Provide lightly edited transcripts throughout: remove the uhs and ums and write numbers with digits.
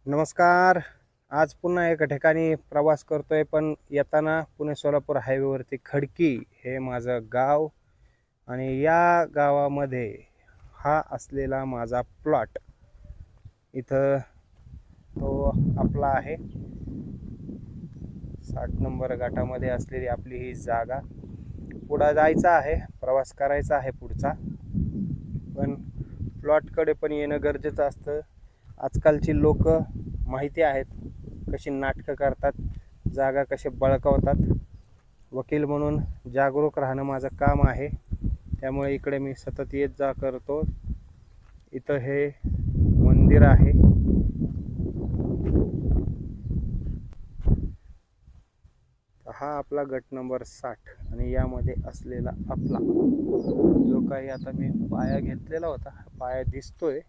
नमस्कार. आज पुन्हा एका ठिकाणी प्रवास करतोय, पण येताना पुणे सोलापूर हायवेवरती खडकी हे माझं गाव आणि या गावामध्ये हा असलेला माझा प्लॉट. इथं तो आपला आहे. 60 नंबर गटामध्ये असलेली आपली ही जागा. पुढं जायचं आहे, प्रवास करायचा आहे पुढचा, पण प्लॉटकडे पण येणं गरजेचं असतं. आजकालची लोक माहिती आहेत कशी नाटकं करतात, जागा कसे बळकावतात. वकील म्हणून जागरूक राहणं माझं काम आहे, त्यामुळे इकडे मी सतत येत जा करतो. इथं हे मंदिर आहे. हा आपला गट नंबर 60 आणि यामध्ये असलेला आपला जो काही आता मी पाया घेतलेला होता, पाया दिसतोय.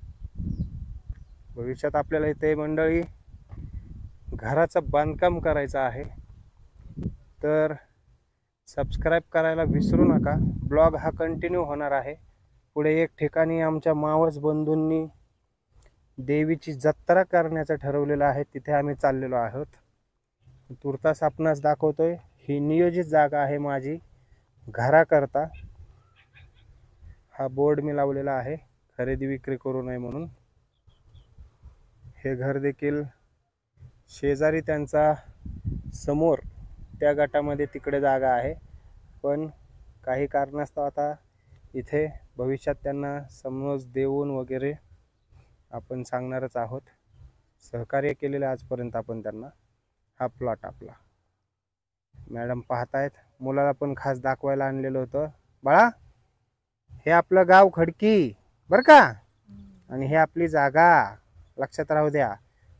भविष्यात आपल्याला इथे मंडळी घराचं बांधकाम करायचं आहे, तर सबस्क्राईब करायला विसरू नका. ब्लॉग हा कंटिन्यू होणार आहे. पुढे एक ठिकाणी आमच्या मावस बंधूंनी देवीची जत्रा करण्याचं ठरवलेलं आहे, तिथे आम्ही चाललेलो आहोत. तुर्तास आपणास दाखवतोय. ही नियोजित जागा आहे माझी घराकरता. हा बोर्ड मी लावलेला आहे, खरेदी विक्री करू नये म्हणून. हे घर देखील शेजारी त्यांचा समोर त्या गटामध्ये तिकडे जागा आहे, पण काही कारणास्तव आता इथे भविष्यात त्यांना समज देऊन वगैरे आपण सांगणारच आहोत. सहकार्य केलेले आजपर्यंत आपण त्यांना. हा प्लॉट आपला मॅडम पाहतायत. मुलाला पण खास दाखवायला आणलेलं होतं. बाळा, हे आपलं गाव खडकी बरं का, आणि हे आपली जागा, लक्षात राहू द्या.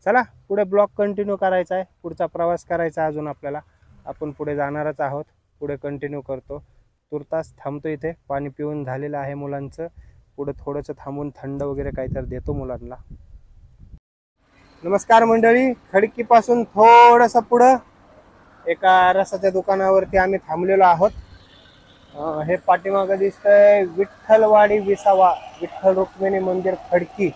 चला पुढे ब्लॉग कंटिन्यू करायचा आहे, पुढचा प्रवास करायचा अजून आपल्याला. आपण पुढे जाणारच आहोत, पुढे कंटिन्यू करतो. तुर्तास थांबतो इथे, पाणी पिऊन झालेलं आहे मुलांचं. पुढे थोडंसं थांबून थंड वगैरे काहीतरी देतो मुलांना. नमस्कार मंडळी. खडकीपासून थोडंसं पुढं एका रसाच्या दुकानावरती आम्ही थांबलेलो आहोत. हे पाठीमागं दिसतंय विठ्ठलवाडी विसावा, विठ्ठल रुक्मिणी मंदिर खडकी,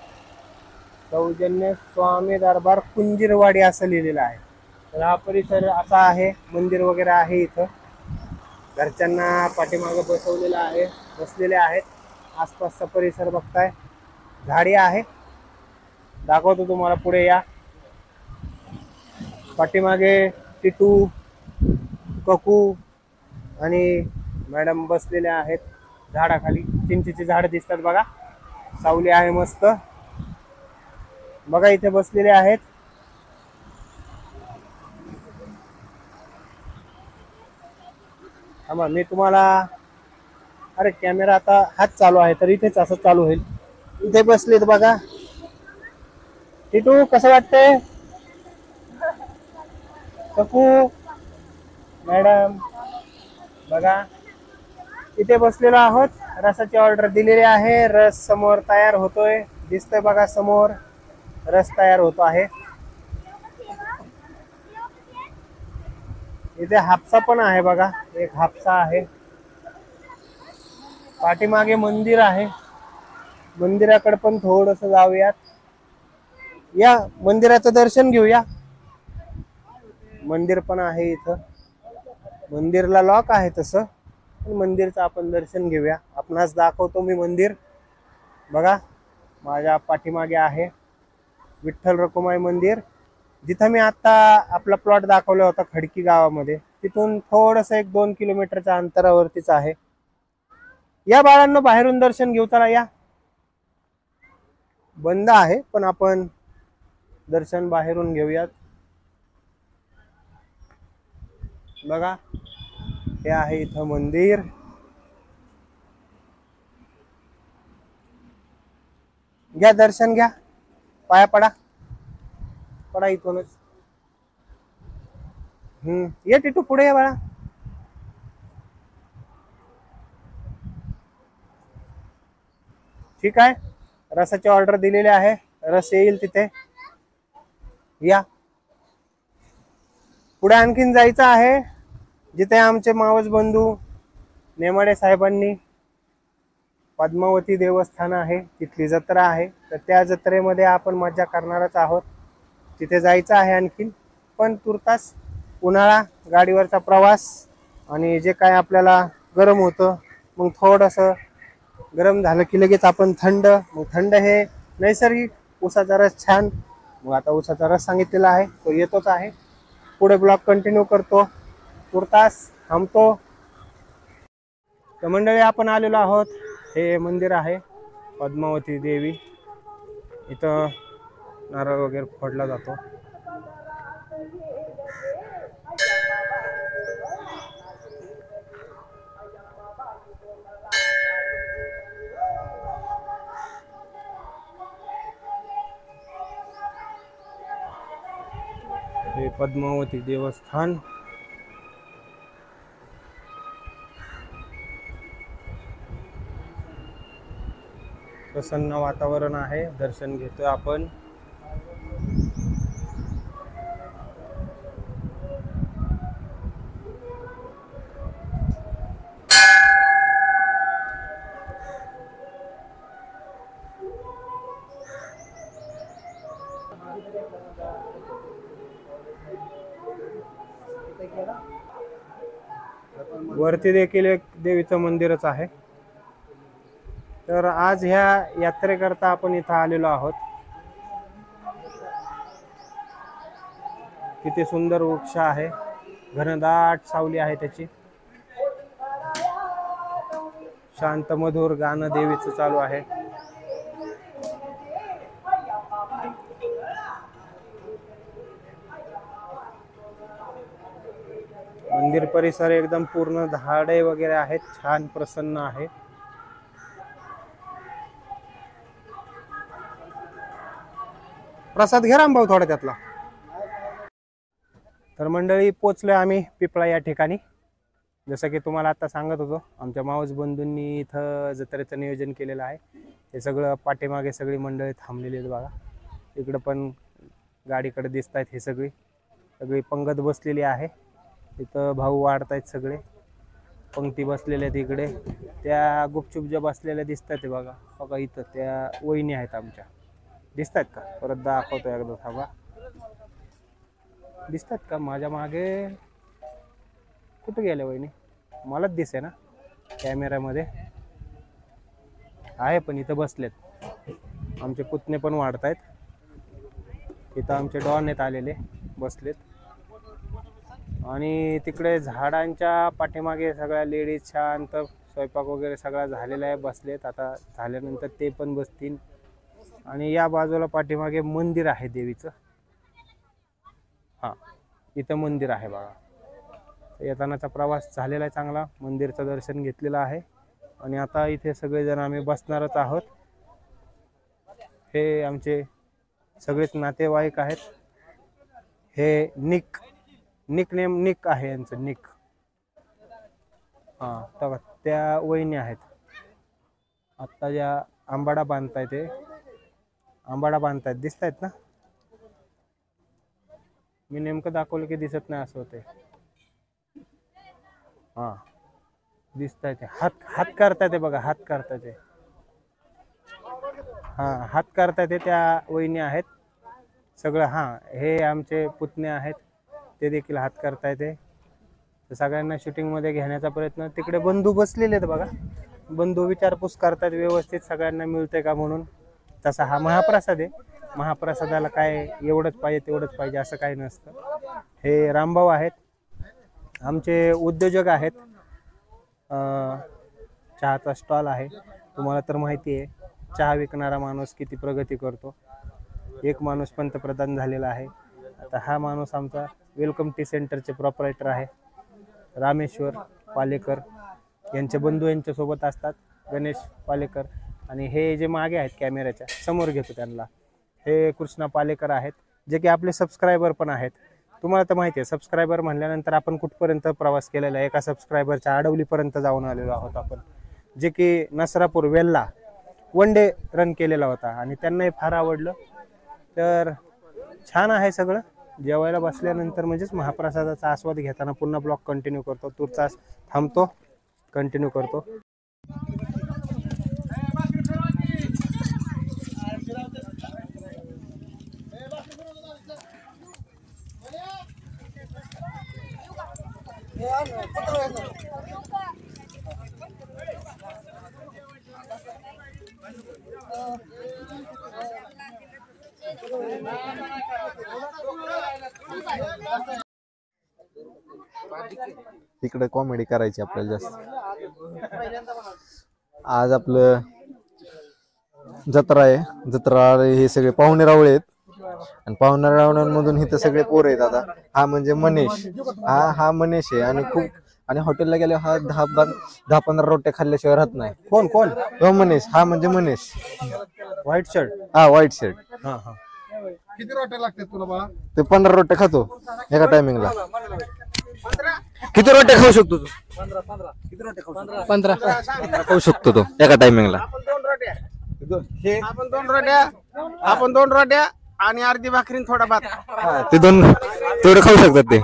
सौजन्य स्वामी दरबार कुंजीरवाडी असं लिहिलेलं आहे. तर हा परिसर असा आहे, मंदिर वगैरे आहे इथं. घरच्यांना पाठीमागं बसवलेलं आहे, बसलेले आहेत. आसपासचा परिसर बघताय, झाडी आहे. दाखवतो तुम्हाला, पुढे या. पाठीमागे टिटू, ककू आणि मॅडम बसलेले आहेत झाडाखाली. चिंचेची झाड दिसतात बघा, सावली आहे मस्त बघा, इथे बसलेले आहेत. थांबा, मी तुम्हाला, अरे कॅमेरा आता हाच चालू आहे तर इथेच असं चालू होईल. इथे बसलेत बघा. टिटू, कसं वाटतंय? ककू, मॅडम बघा, इथे बसलेलो आहोत. रसाची ऑर्डर दिलेली आहे. रस समोर तयार होतोय, दिसतोय बघा, समोर रस तयार होतो आहे. इथे हापसा पण आहे बघा, एक हापसा आहे. पाठीमागे मंदिर आहे, मंदिराकडे पण थोडस जाऊयात. या मंदिराचं दर्शन घेऊया. मंदिर पण आहे इथं. मंदिरला लॉक आहे तसं, पण मंदिरचं आपण दर्शन घेऊया. आपणास दाखवतो मी मंदिर. बघा, माझ्या पाठीमागे आहे विठ्ठल रखुमाई मंदिर. जिथं मी आता आपला प्लॉट दाखवला होता खडकी गावामध्ये, तिथून थोडस 1-2 किलोमीटरच्या अंतरावरतीच आहे. या बाळांनो, बाहेरून दर्शन घेऊ, चला या. बंद आहे पण आपण दर्शन बाहेरून घेऊयात. बघा, हे आहे इथं मंदिर. घ्या दर्शन घ्या, पाया पडा, पडा इथूनच. ये टिटू, पुढे या बाळा. ठीक आहे, रसाची ऑर्डर दिलेली आहे, रस येईल तिथे. या पुढे आणखीन जायचं आहे, जिथे आमचे मावस बंधू नेमाडे साहेबांनी पद्मावती देवस्थान आहे, तिथली जत्रा आहे. तर त्या जत्रेमध्ये आपण मजा करणारच आहोत. तिथे जायचं आहे आणखीन, पण तुर्तास उन्हाळा, गाडीवरचा प्रवास आणि जे काय आपल्याला गरम होतं, मग थोडंसं गरम झालं की लगेच आपण थंड, मग थंड हे नैसर्गिक ऊसाचा रस छान. मग आता ऊसाचा रस सांगितलेला आहे तो येतोच आहे. पुढे ब्लॉग कंटिन्यू करतो, तुर्तास थांबतो. तर मंडळी आपण आलेलो आहोत, हे मंदिर आहे पद्मावती देवी. इथं नारळ वगैरे फोडला जातो. हे पद्मावती देवस्थान. प्रसन्न वातावरण आहे, दर्शन घेतोय आपण. वरती देखील एक देवीचं मंदिरच आहे. तर आज ह्या यात्रेकरता आपण इथं आलेलो आहोत. किती सुंदर वृक्ष आहे, घनदाट सावली आहे त्याची. शांत मधुर गाणं देवीचं चालू आहे. मंदिर परिसर एकदम पूर्ण झाडे वगैरे आहेत, छान प्रसन्न आहे. प्रसाद घ्या रामभाऊ थोडा त्यातला. तर मंडळी पोचलोय आम्ही पिपळा या ठिकाणी. जसं की तुम्हाला आता सांगत होतो, आमच्या मावस बंधूंनी इथं जत्रेचं नियोजन केलेलं आहे. हे सगळं पाठीमागे सगळी मंडळी थांबलेली आहेत बघा. इकडं पण गाडीकडे दिसत आहेत, हे सगळी पंगत बसलेली आहे. इथं भाऊ वाढतायत, सगळे पंक्ती बसलेल्या आहेत. इकडे त्या गुपचूप ज्या बसलेल्या दिसतात ते बघा, बघा इथं त्या वहिनी आहेत आमच्या, दिसत आहेत का? परत दाखवतो एकदा, थांबा. दिसतात का माझ्या मागे? कुठे गेल्या वहिनी? मलाच दिसे ना कॅमेऱ्यामध्ये आहे, पण इथं बसलेत. आमचे पुतणे पण वाढतायत. इथं आमचे डॉन आहेत आलेले, बसलेत. आणि तिकडे झाडांच्या पाठीमागे सगळ्या लेडीज शांत स्वयंपाक वगैरे सगळा झालेला आहे, बसलेत. आता झाल्यानंतर ते पण बसतील. आणि या बाजूला पाठीमागे मंदिर आहे देवीचं. हां, इथं मंदिर आहे बघा. येतानाचा प्रवास झालेला आहे चांगला, मंदिरचं दर्शन घेतलेलं आहे. आणि आता इथे सगळेजण आम्ही बसणारच आहोत. हे आमचे सगळेच नातेवाईक आहेत. हे निक नेम आहे यांचं, निक. हां, तर त्या वहिनी आहेत. आत्ता ज्या आंबाडा बांधतायत, ते आंबाडा बांधतायत, दिसत आहेत ना? मी नेमकं दाखवलं की दिसत नाही असं होते. हां, दिसत आहे ते. हात करतायत बघा, हात करतायत. हां, हात करतायत, त्या वहिनी आहेत सगळं. हां, हे आमचे पुतणे आहेत, ते देखील हात करतायत. तर सगळ्यांना शूटिंगमध्ये घेण्याचा प्रयत्न. तिकडे बंधू बसलेले आहेत बघा, बंधू विचारपूस करतात व्यवस्थित सगळ्यांना मिळते का म्हणून. तसा हा महाप्रसाद आहे, महाप्रसादाला काय एवढंच पाहिजे तेवढंच पाहिजे असं काही नसतं. हे रामभाऊ आहेत, आमचे उद्योजक आहेत. चहाचा स्टॉल आहे, तुम्हाला तर माहिती आहे चहा विकणारा माणूस किती प्रगती करतो. एक माणूस पंतप्रधान झालेला आहे. आता हा माणूस आमचा वेलकम टी सेंटरचे प्रॉपरायटर आहे, रामेश्वर पालेकर. यांचे बंधू यांच्यासोबत असतात, गणेश पालेकर. आणि हे जे मागे आहेत कॅमेऱ्याच्या समोर घेतो त्यांना, हे कृष्णा पालेकर आहेत, जे की आपले सबस्क्रायबर पण आहेत. तुम्हाला तर माहिती आहे, सबस्क्रायबर म्हणल्यानंतर आपण कुठपर्यंत प्रवास केलेला आहे. एका सबस्क्रायबरच्या आडवलीपर्यंत जाऊन आलेलो आहोत आपण, जे की Nasrapur Velha one day run केलेला होता. आणि त्यांनाही फार आवडलं. तर छान आहे सगळं. जेवायला बसल्यानंतर म्हणजेच महाप्रसादाचा आस्वाद घेताना पुन्हा ब्लॉग कंटिन्यू करतो. तुर्तास थांबतो, कंटिन्यू करतो. इकडे कॉमेडी करायची आपल्याला जास्त. आज आपलं जत्रा आहे. जत्रा हे सगळे पाहुणे रावळे आहेत आणि पाहुणे रावळ्यांमधून इथं सगळे पोर आहेत. आता हा म्हणजे मनीष, हा मनीष आहे आणि खूप आणि हॉटेलला गेले हा 10-15 रोट्या खाल्ल्याशिवाय राहत नाही. कोण कोण? हो मनीष, हा म्हणजे मनीष, व्हाईट शर्ट. हा व्हाईट शर्ट. हा हा. किती रोट्या लागतात तुला बा? ते 15 रोट्या खातो एका टायमिंगला. किती रोट्या खाऊ शकतो तू? 15 खाऊ शकतो तो एका टायमिंगला. आपण दोन रोट्या आणि अर्धी भाकरी थोडा भात. ते तेवढे खाऊ शकतात ते.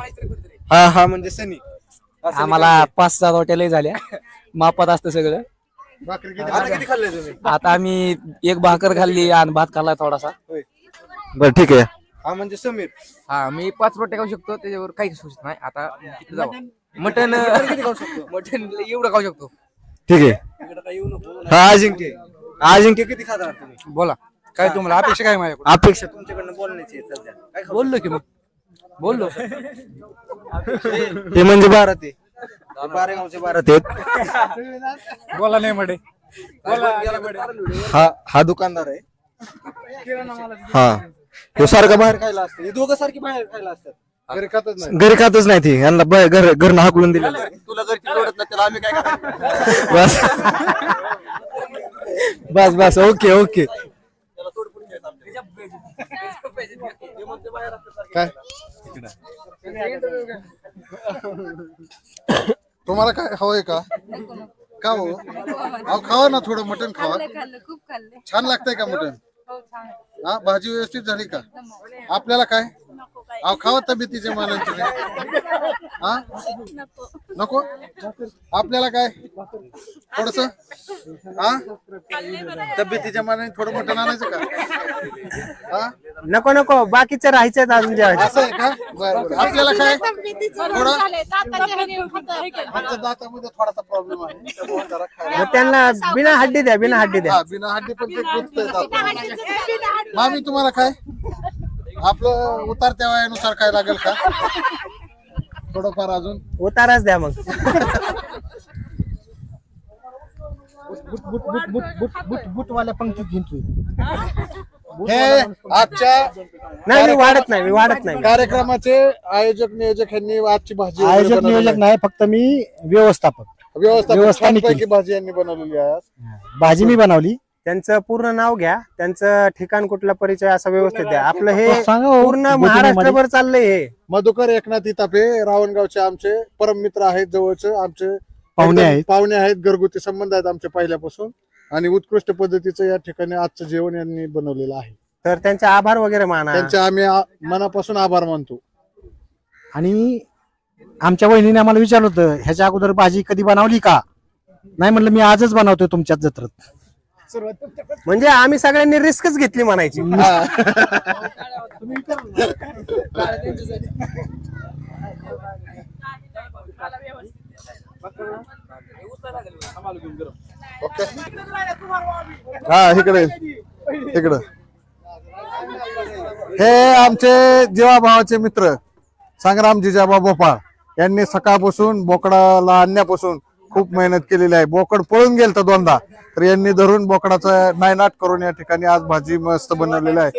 हा म्हणजे सनी. आम्हाला 5-6 रोट्या लय झाल्या. मापात असतं सगळं. भाकरी किती? आता किती खाल्ले तुम्ही? आता आम्ही एक भाकर खाल्ली आणि भात खाल्ला थोडासा. बरं ठीक आहे. हा म्हणजे समीर. हा मी 5 रोट्या खाऊ शकतो, त्याच्यावर काही खाऊ शकत नाही. आता तिकडे जाऊ. मटन मटन एवढं खाऊ शकतो. ठीक आहे. हा अजिंक्य किती खाणार तुम्ही? बोला काय तुम्हाला अपेक्षा काय माझ्याकडून? अपेक्षा तुमच्याकडनं बोलण्याची आहे सध्या. काय खाऊ? बोललो की मग बोललो. ते म्हणजे भारत आहे. बारेगावचे भारत आहेत. बोला नाही मडे. हा दुकानदार आहे. हा तो सारखा बाहेर खायला असतो. हे दोघं सारखी बाहेर खायला असतात. घरी खातच नाही. घरी खातच नाही ती. यांना घरनं हाकलून दिलं. तुला घरची सोडत नाही त्याला आम्ही काय करायचं? बस बस ओके. काय तुम्हाला काय हवंय का? का हो? अहो खावा ना, थोडं मटण खावा. खूप खाल्ले. छान लागतंय का मटण? हो छान. हा भाजी व्यवस्थित झाली का? आपल्याला काय? अहो खावा तब्येतीचे मानांचे. हा नको आपल्याला काय थोडस हा तब्येतीच्या मानाने थोडं मटण आणायचं का? हा नको बाकीचे राहायचे अजून जेवायचे. असं आहे का? बरं आपल्याला काय थोडं आमच्या दातामध्ये थोडासा प्रॉब्लेम आहे त्यामुळे जरा खायला. मग त्यांना बिना हड्डी द्या. हा बिना हड्डी पण ते गुंततंय दात. मामी तुम्हाला काय आपलं उतारत्या वयानुसार काय लागेल का? थोडंफार अजून उताराच द्या मग. बुटवाल्या पंक्तीत घेतोय. हे आजच्या नाही मी वाढत नाही. कार्यक्रमाचे आयोजक नियोजक यांनी आजची भाजी आयोजक नियोजक नाही, फक्त मी व्यवस्थापक. व्यवस्था छानपैकी भाजी यांनी बनवलेली आहे आज. भाजी मी बनवली. त्यांचं पूर्ण नाव घ्या, त्यांचं ठिकाण कुठला परिचय असा व्यवस्थित द्या. आपलं हे सांगा हो. पूर्ण महाराष्ट्रभर चाललंय हे. मधुकर एकनाथ तापे रावणगावचे आमचे परम मित्र आहेत, जवळचे आमचे पाहुणे आहेत. घरगुती संबंध आहेत आमचे पहिल्यापासून आणि उत्कृष्ट पद्धतीचं या ठिकाणी आजचं जेवण यांनी बनवलेलं आहे. तर त्यांचे आभार वगैरे माना. त्यांचे आम्ही मनापासून आभार मानतो. आणि आमच्या वहिनीने आम्हाला विचारलं होतं ह्याच्या अगोदर भाजी कधी बनवली का? नाही म्हणलं मी आजच बनवतोय तुमच्याच जत्रेत. म्हणजे आम्ही सगळ्यांनी रिस्कच घेतली म्हणायची. ओके हा इकडे हे आमचे जीवाभावाचे मित्र संग्राम जिजाबा भोपाळ यांनी सकाळपासून बोकडाला आणण्यापासून खूप मेहनत केलेली आहे. बोकड पळून गेल तर 2दा, तर यांनी धरून बोकडाचा नायनाट करून या ठिकाणी आज भाजी मस्त बनवलेली आहे.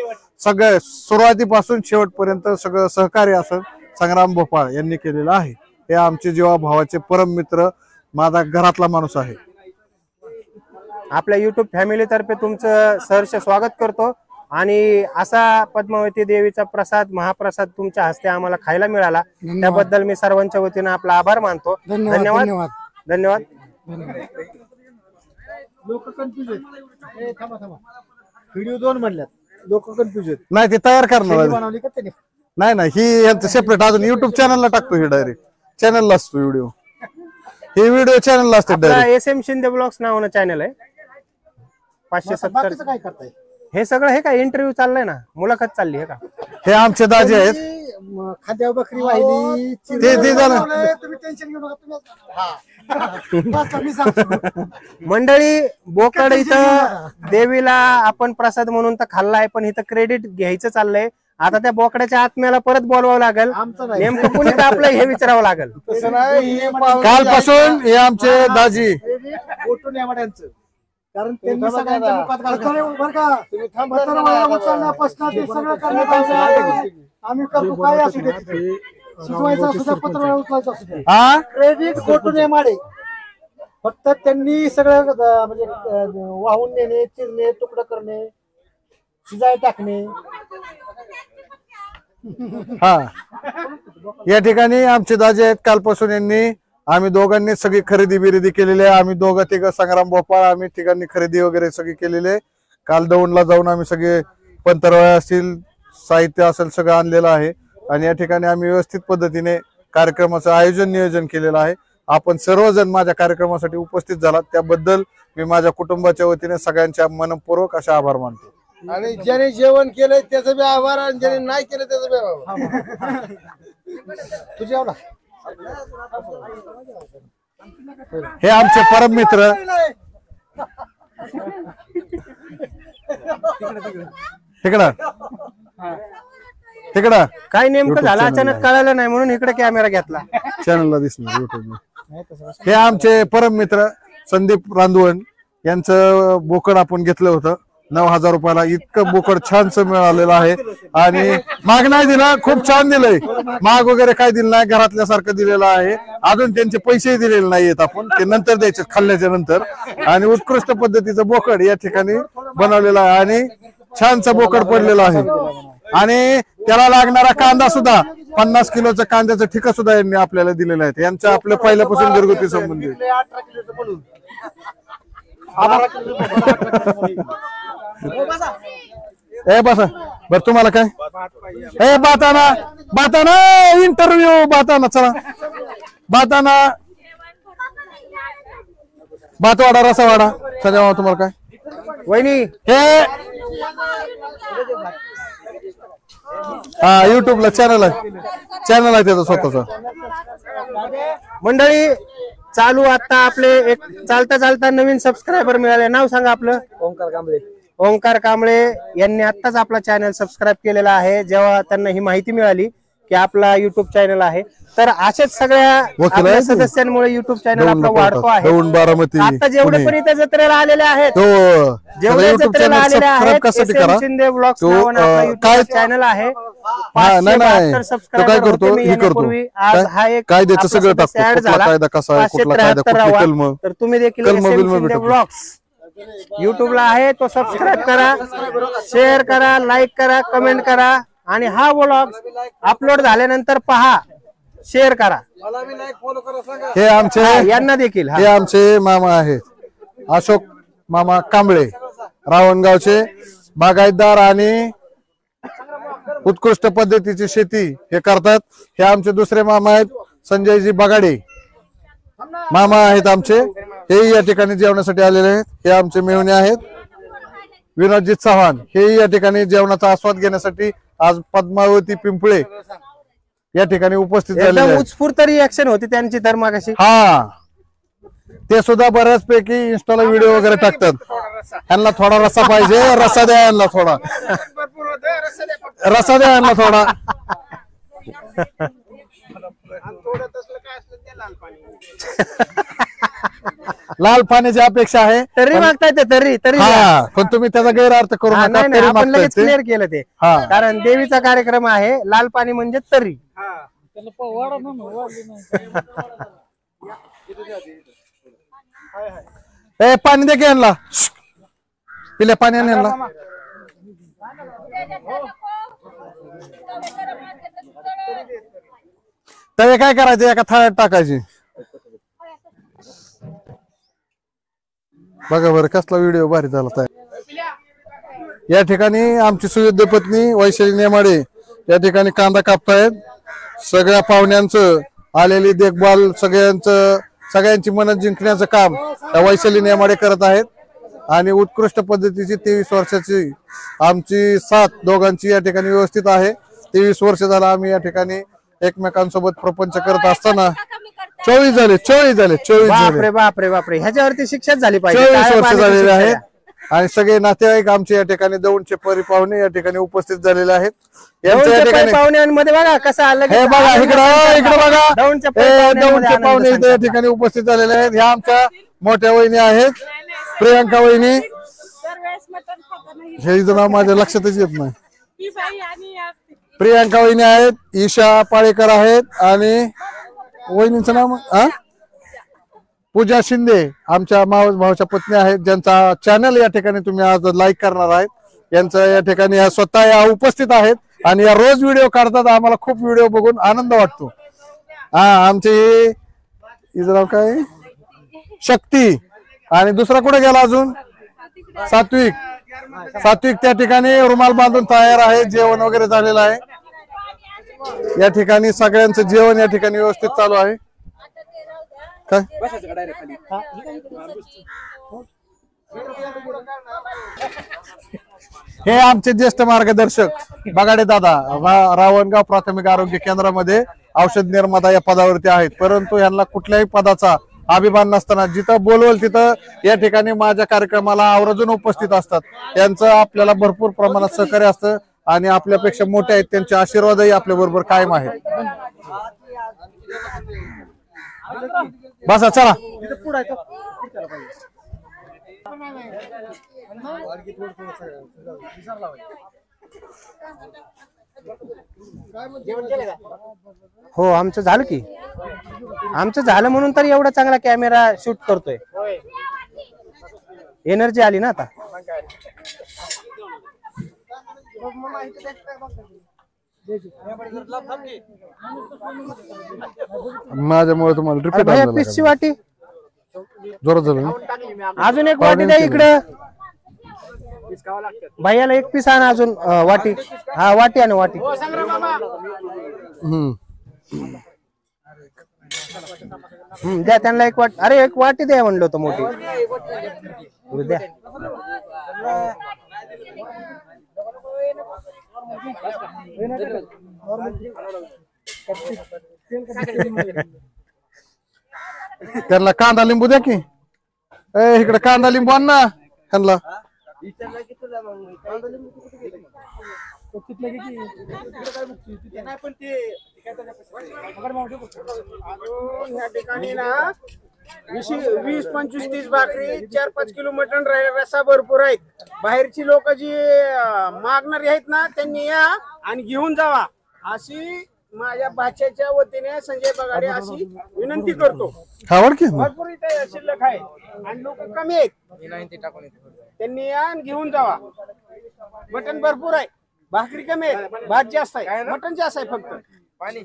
सगळं सुरुवातीपासून शेवटपर्यंत सगळं सहकार्य असं संग्राम भोपाळ यांनी केलेलं आहे. हे आमचे जीवाभावाचे परम मित्र, माझा घरातला माणूस आहे. आपल्या युट्यूब फॅमिली तर्फे तुमचं सहर्ष स्वागत करतो आणि असा पद्मावती देवीचा प्रसाद महाप्रसाद तुमच्या हस्ते आम्हाला खायला मिळाला त्याबद्दल मी सर्वांच्या वतीने आपला आभार मानतो. धन्यवाद. लोक कन्फ्युज आहेत. थांबा व्हिडिओ 2 म्हणल्यात. लोक कन्फ्युज आहेत. नाही ते तयार करणार बनवली का त्याने? नाही ही यांचं सेपरेट अजून युट्यूब चॅनलला टाकतो. हे डायरेक्ट चॅनलला असतो व्हिडिओ. हे व्हिडिओ चॅनलला असतो डायरेक्ट. SM शिंदे ब्लॉग्स नावानं चॅनल आहे. 570 काय करताय? हे सगळं हे काय इंटरव्ह्यू चाललाय ना, मुलाखत चालली आहे का? हे आमचे दाजी आहेत. खाद्यावर बकरी वाहिली ते झालं. तुम्ही टेन्शन घेऊ नका. मंडळी बोकड इथं देवीला आपण प्रसाद म्हणून तर खाल्ला आहे, पण इथं क्रेडिट घ्यायचं चाललंय. आता त्या बोकड्याच्या आत्म्याला परत बोलवावं लागेल, नेमकं कुणी कापलं हे विचारावं लागेल. कालपासून हे आमचे दाजी फोटो नेमाड्यांचं, कारण त्यांनी सगळ्यांच्या मुखात आम्ही करतो काय असू दे, शिजवायचं असू द्या, पत्र उचलायचं असू द्या, क्रेडिट फोटो नेमाडे. फक्त त्यांनी सगळं म्हणजे वाहून नेणे, चिरणे, तुकडं करणे, शिजाय टाकणे. हा या ठिकाणी आमचे दाजे आहेत. कालपासून यांनी आम्ही दोघांनी सगळी खरेदी बिरेदी केलेली आहे. आम्ही दोघं तिघं संग्राम भोपाळ आम्ही ठिकाणी खरेदी वगैरे सगळी केलेली आहे. काल दौंडला जाऊन आम्ही सगळे पंतरवळ्या असतील, साहित्य असेल सगळं आणलेलं आहे. आणि या ठिकाणी आम्ही व्यवस्थित पद्धतीने कार्यक्रमाचं आयोजन नियोजन केलेलं आहे. आपण सर्वजण माझ्या कार्यक्रमासाठी उपस्थित झालात त्याबद्दल मी माझ्या कुटुंबाच्या वतीने सगळ्यांच्या मनपूर्वक असे आभार मानतो. आणि ज्याने जेवण केलंय त्याचा बी आभार आणि ज्याने नाही केलं त्याचा बी आभार. तुझ्या हे आमचे परम मित्र तिकडं तिकडं काय नेमकं झालं अचानक कळालं नाही म्हणून इकडे कॅमेरा घेतला. चॅनलला दिसणार युट्यूबला. हे आमचे परम मित्र संदीप रांदवण यांचं बोकड आपण घेतलं होतं 9,000 रुपयाला. इतकं बोकड छानस मिळालेलं आहे आणि माग नाही दिला, खूप छान दिलंय. माग वगैरे काय दिलं नाही, घरातल्या सारखं दिलेलं आहे. अजून त्यांचे पैसेही दिलेले नाहीयेत, आपण ते नंतर द्यायचे खाल्ल्याच्या नंतर. आणि उत्कृष्ट पद्धतीचं बोकड या ठिकाणी बनवलेलं आहे आणि छानसा बोकड पडलेला आहे. आणि त्याला लागणारा कांदा सुद्धा 50 किलोचं कांद्याचं ठिका सुद्धा यांनी आपल्याला दिलेलं आहे. यांचं आपलं पहिल्यापासून घरगुती संबंध आहे. ए बसा बर तुम्हाला काय ए बाताना इंटरव्ह्यू बाताना चला बाताना भातवाडा रसावाडा सध्या तुम्हाला काय वहिनी हे हा युट्यूबला चॅनल आहे त्याचा स्वतःचा. मंडळी चालू आता आपले एक चालता नवीन सबस्क्रायबर मिळाले. नाव सांगा आपलं. ओंकार कांबळे यांनी आत्ताच आपला चॅनल सबस्क्राईब केलेला आहे. जेव्हा त्यांना ही माहिती मिळाली की आपला युट्यूब चॅनल आहे, तर अशाच सगळ्या आपल्या सदस्यांमुळे युट्यूब चॅनल आपला वाढतो आहे. आता जेवढे पण इथे जत्रेला आलेले आहेत, जेवढे जत्रेला आलेले आहेत, SM शिंदे व्लॉग्स नावानं आपला युट्यूब चॅनल आहे. 572 सबस्क्रायबर होते मी येण्यापूर्वी. आज हा एक ऍड झाला 573. तर तुम्ही देखील SM शिंदे व्लॉग्स युट्यूबला आहे तो सबस्क्राईब करा, शेअर करा, लाईक करा, कमेंट करा आणि हा व्लॉग अपलोड झाल्यानंतर पहा, शेअर करा. हे आमचे यांना देखील हे आमचे मामा आहेत अशोक मामा कांबळे, रावणगावचे बागायतदार आणि उत्कृष्ट पद्धतीची शेती हे करतात. हे आमचे दुसरे मामा आहेत संजयजी बगाडे मामा आहेत आमचे, हे या ठिकाणी जेवणासाठी आलेले आहेत. हे आमचे मेहुणे आहेत विनोदजी चव्हाण, हे या ठिकाणी जेवणाचा आस्वाद घेण्यासाठी आज पद्मावती पिंपळे या ठिकाणी उपस्थित झालेले आहेत. उत्स्फूर्त रिएक्शन होती त्यांची तर मागाशी. हा ते सुद्धा बऱ्याचपैकी इंस्टाला व्हिडिओ वगैरे टाकतात. यांना थोडा रस्सा पाहिजे, रस्सा द्या यांना थोडा, रस्सा द्या यांना थोडा. लाल पाण्याची अपेक्षा आहे. तरी मागताय ते तरी हा, पण तुम्ही त्याचा गैरअर्थ करू नका. नाही तरी आपण मागताय लगेच ते. क्लिअर केलं ते, हा. कारण देवीचा कार्यक्रम आहे. लाल पाणी म्हणजे तरी. ए पाणी दे की यांना, पिल्या पाणी आण यांना. तवे काय करायचे, एका थाळ्यात टाकायची. बघा बरं कसला व्हिडिओ भारी झाला तयार. या ठिकाणी आमची सुयोग्य पत्नी वैशाली नेमाडे या ठिकाणी कांदा कापतायत. सगळ्या पाहुण्यांचं आलेली देखभाल, सगळ्यांची मन जिंकण्याचं काम त्या वैशाली नेमाडे करत आहेत. आणि उत्कृष्ट पद्धतीची 23 वर्षाची आमची साथ दोघांची या ठिकाणी व्यवस्थित आहे. 23 वर्ष झालं आम्ही या ठिकाणी एकमेकांसोबत प्रपंच करत असताना 24 झाले बापरे बापरे बापरे, ह्याच्यावरती शिक्षाच झाली पाहिजे. 24 टाळ्या वर्ष पाण्याची झालेले शिक्षा आहेत द्या. आणि सगळे नातेवाईक आमचे या ठिकाणी दौंडचे परिपाहुणे या ठिकाणी उपस्थित झालेले आहेत. यांच्या दौंडच्या या ठिकाणी पाहुण्यांमध्ये बघा कसं आलं की हे बघा आनंद इकडे संचार. बघा दौंडच्या हे पाहुण्यांमध्ये दौंडचे आनंद पाहुणे इथे या संचार. ठिकाणी उपस्थित झालेले आहेत. ह्या आमच्या मोठ्या वहिनी आहेत, प्रियांका वहिनी. हे इथं नाव माझ्या लक्षातच येत नाही. प्रियांका वहिनी आहेत, ईशा पाळेकर आहेत आणि वहिनींचं नाव पूजा शिंदे आमच्या मावस भावाच्या पत्नी आहेत, ज्यांचा चॅनल या ठिकाणी तुम्ही आज लाईक करणार आहेत. यांचं या ठिकाणी या स्वतः या उपस्थित आहेत आणि या रोज व्हिडिओ काढतात. आम्हाला खूप व्हिडिओ बघून आनंद वाटतो. आमचे हिचं नाव काय, शक्ती. आणि दुसरा कुठे गेला अजून, सात्विक त्या ठिकाणी रुमाल बांधून तयार आहे. जेवण वगैरे झालेलं आहे. या ठिकाणी सगळ्यांचं जेवण या ठिकाणी व्यवस्थित चालू आहे. काय हे आमचे ज्येष्ठ मार्गदर्शक बगाडे दादा रावणगाव प्राथमिक आरोग्य केंद्रामध्ये औषध निर्माता या पदावरती आहेत. परंतु यांना कुठल्याही पदाचा अभिमान नसताना जिथं बोलवल तिथं या ठिकाणी माझ्या कार्यक्रमाला आवर्जून उपस्थित असतात. त्यांचं आपल्याला भरपूर प्रमाणात सहकार्य असतं आणि आपल्यापेक्षा मोठे आहेत, त्यांचे आशीर्वादही आपल्या बरोबर कायम आहेत. बसा चला. हो आमचं झालं की, आमचं झालं म्हणून तर एवढा चांगला कॅमेरा शूट करतोय. एनर्जी आली ना आता. माझ्यामुळे तुम्हाला रिपीट भैया पीसची वाटी, जोरात झालं ना? अजून एक वाटी द्या इकडं. भैयाला एक पीस आण अजून वाटी. हा वाटी आण वाटी. द्या त्यांना एक वाटी. अरे एक वाटी द्या म्हणलो होतो मोठी. द्या. त्यांना कांदा लिंबू द्या की. इकडे कांदा लिंबू आण ना त्यांना. या ठिकाणी ना 20-25-30 भाकरी, 4-5 किलो मटण रस्सा भरपूर आहेत. बाहेरची लोक जी मागणारी आहेत ना त्यांनी या आणि घेऊन जावा अशी माझ्या भाच्याच्या वतीने संजय बगाडे अशी विनंती करतो. आवड की भरपूर इथे शिल्लक आहे आणि लोक कमी आहेत. त्यांनी या आणि घेऊन जावा. मटण भरपूर आहे, भाकरी कमी आहे, भात जास्त आहे, मटण जास्त आहे. फक्त पाणी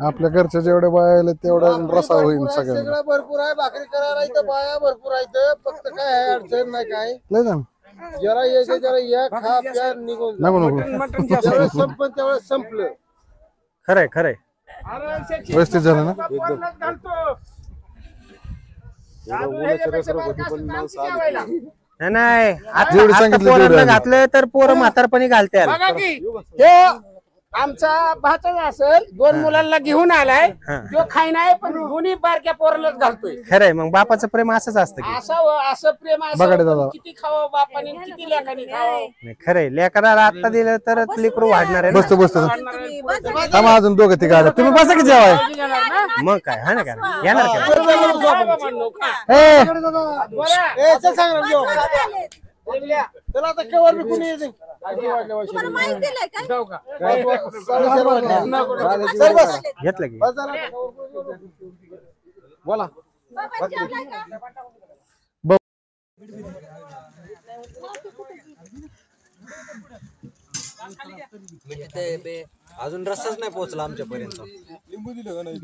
आपल्या घरच्या जेवढे बाया तेवढा रसा होईल सगळ्यांना. सगळं भरपूर आहे. भाकरी करायला इथं बाया भरपूर आहेत. फक्त काय आहे, अडचण नाही काय. नाही ना जरा यायचं जरा या खा प्या निघून नको नको मटण ज्यावेळेस संपलं त्यावेळेस संपलं. खरंय खरंय. व्यवस्थित झालं ना. नाही जेवढं सांगितलं तेवढं पोरांना आलं. घातलं तर पोरं म्हातारपणी घालते. बघा की हे आमचा भातच असेल, 2 मुलांना घेऊन आलाय. तो खाई नाही पण दोन्ही बारक्या पोरालाच घालतोय. खरंय. मग बापाचं प्रेम असंच असतं की. असं प्रेम बघा रे दादा. असं किती खावं बापाने, किती लेखाने खावं. नाही, खरंय. लेकराला आता दिलं तर लेकरू वाढणार आहे ना. बसतो बसतो थांबा अजून दोघं ती गाड्या. तुम्ही बसा की जेवाय. मग काय हा ना काय येणार का. चला आता केव्हा बी कुणी येते. घेतलं की. बोला अजून रस्ताच नाही पोहोचला आमच्यापर्यंत. लिंबू दिलं का नाही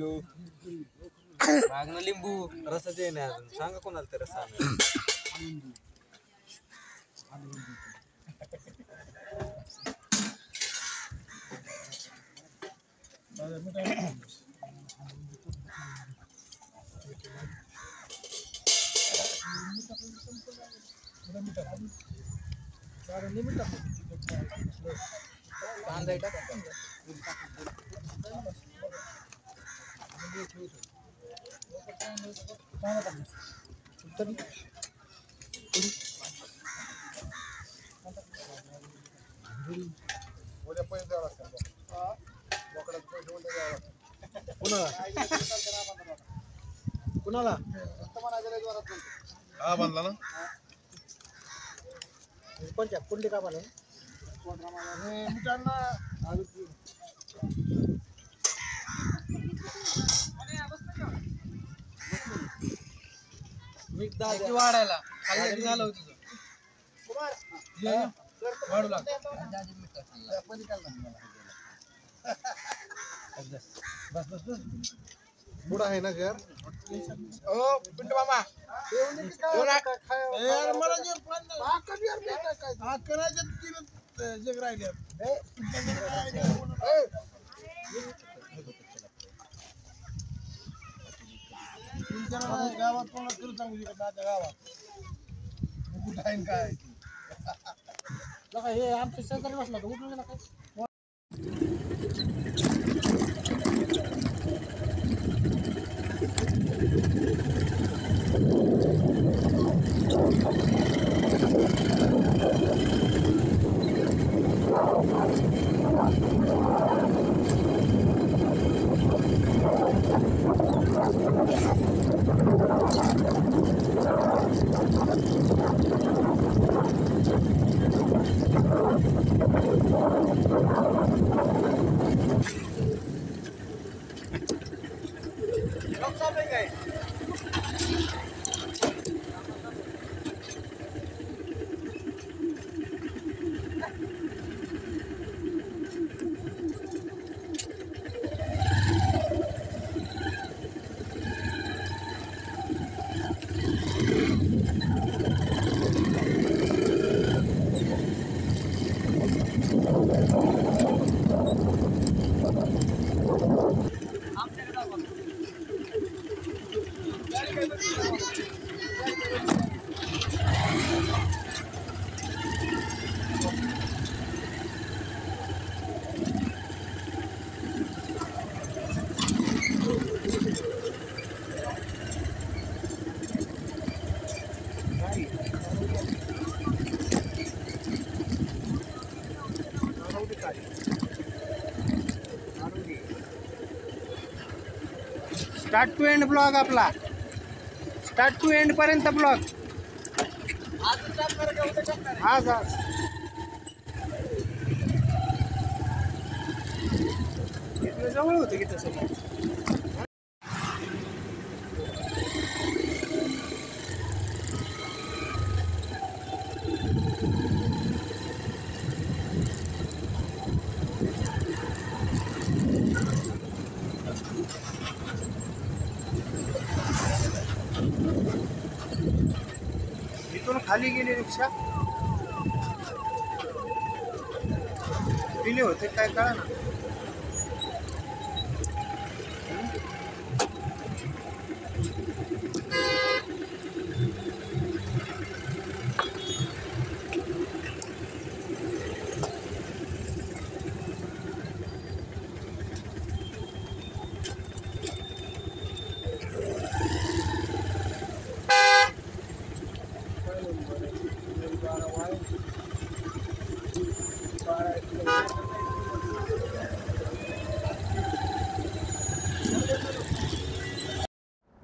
लिंबू रस्ताच नाही अजून. सांगा कोणाला ते रस्ता. कुणाला हा बांधला ना कोणत्या कुंडी का मला वाढायला खाल्लं झालं होतं वाढू लागलं पुढं आहे ना घर ओ पिंटू मामा यार मला जे करायचं तीन जग राहिले गावात कोणाला करू सांगू शकत माझ्या गावात कुठं आहे काय हे आमच्या शेजारी बसला तर उठून गेला काय स्टार्ट टू एंड ब्लॉग आपला स्टार्ट टू एंड पर्यंत ब्लॉग आज आज इथलं जवळ होतं की तसं इथून खाली गेली रिक्षा दिले होते काय कळा ना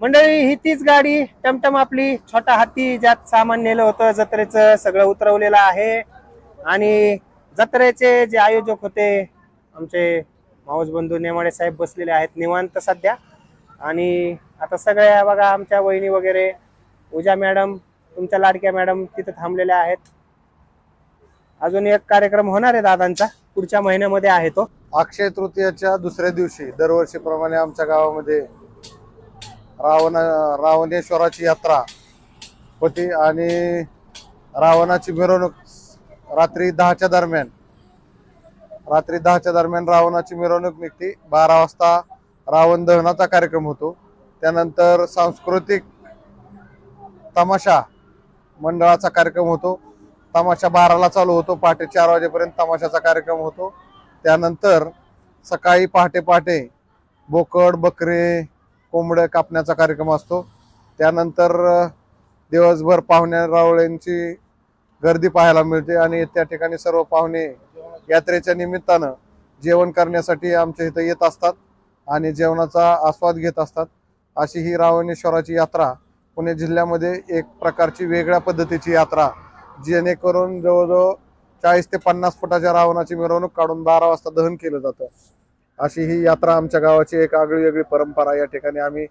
मंडळी ही तीच गाडी टमटम आपली छोटा हाती ज्यात सामान नेलं होतं जत्रेचं सगळं उतरवलेलं आहे आणि जत्रेचे जे आयोजक होते आमचे मावस बंधू नेमाडे साहेब बसलेले आहेत निवांत सध्या आणि आता सगळ्या बघा आमच्या वहिनी वगैरे उजा मॅडम तुमच्या लाडक्या मॅडम तिथे थांबलेल्या आहेत अजून एक कार्यक्रम होणार आहे दादांचा पुढच्या महिन्यामध्ये आहे तो अक्षय तृतीयाच्या दुसऱ्या दिवशी दरवर्षीप्रमाणे आमच्या गावामध्ये रावणेश्वराची यात्रा होती आणि रावणाची मिरवणूक रात्री 10च्या दरम्यान रावणाची मिरवणूक निघते 12 वाजता रावण दहनाचा कार्यक्रम होतो त्यानंतर सांस्कृतिक तमाशा मंडळाचा कार्यक्रम होतो. तमाशा 12ला चालू होतो. पहाटे 4 वाजेपर्यंत तमाशाचा कार्यक्रम होतो. त्यानंतर सकाळी पहाटे बोकड, बकरे, कोंबड्या कापण्याचा कार्यक्रम असतो. त्यानंतर दिवसभर पाहुण्या रावळ्यांची गर्दी पाहायला मिळते आणि त्या ठिकाणी सर्व पाहुणे यात्रेच्या निमित्तानं जेवण करण्यासाठी आमच्या इथं येत असतात आणि जेवणाचा आस्वाद घेत असतात. अशी ही रावणेश्वराची यात्रा पुणे जिल्ह्यामध्ये एक प्रकारची वेगळ्या पद्धतीची यात्रा, जेणेकरून जवळजवळ 40 ते 50 फुटाच्या रावणाची मिरवणूक काढून 12 वाजता दहन केलं जातं. अशी ही यात्रा आमच्या गावाची एक आगळी वेगळी परंपरा या ठिकाणी आम्ही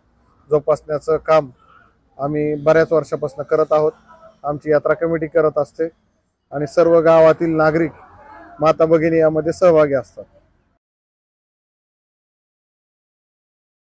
जोपासण्याचं काम आम्ही बऱ्याच वर्षापासून करत आहोत. आमची यात्रा कमिटी करत असते आणि सर्व गावातील नागरिक, माता भगिनी यामध्ये सहभागी असतात.